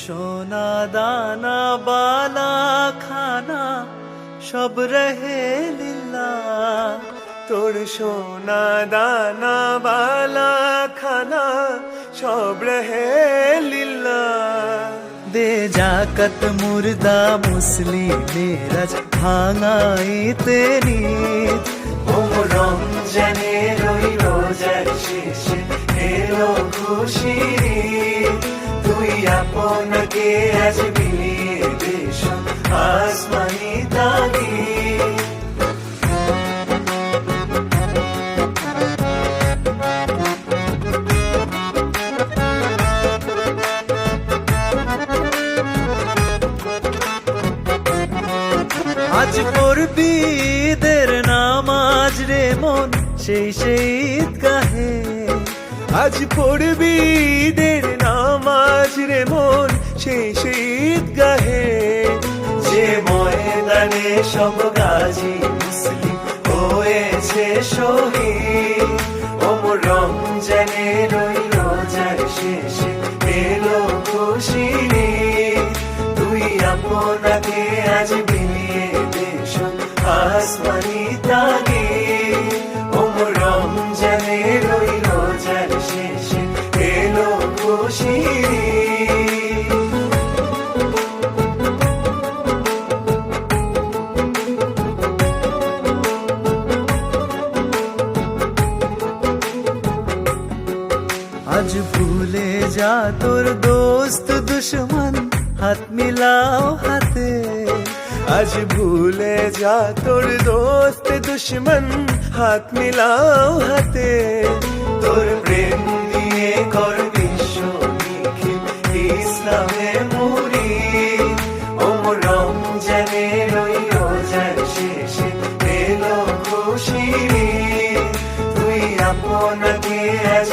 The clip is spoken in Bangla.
সোনা দানা বালা খানা সব রহে লীলা, তোর সোনা দানা বালা খানা সব রহে লীলা। দে জাকত মুর্দা মুসলিমের ভাঙাইতে নিত, ও রমজানের ওই রোজার শেষে এলো খুশির ঈদ। তুই আপনাকে আজ বিলিয়ে দেশ আসমানি তাগিদ। আজ পড়বি ঈদের নামাজ রে মন সেই সেই ঈদগাহে, আজ পড়বি ঈদের নামাজ রে মন সেই সেই ঈদগাহে। যে ময়দানে সব গাজী মুসলিম হয়েছে শহীদ, ও রমজানের ওই রোজার শেষে এলো খুশির ঈদ। তুই আপনাকে আজ বিলিয়ে দেশ আসমানি তাগিদ, ও রমজানের ওই রোজার শেষে এলো খুশির ঈদ। আজ ভুলে যা তোর দোস্ত দুশ্মন হাত মিলাও হাতে, আজ ভুলে যা তোর দোস্ত দুশ্মন হাত মিলাও হাতে। তোর প্রেম দিয়ে কর বিশ্ব নিখিল ইসলামে মুরিদ, ও রমজানের ওই রোজার শেষে এলো খুশির ঈদ। তুই আপনাকে আজ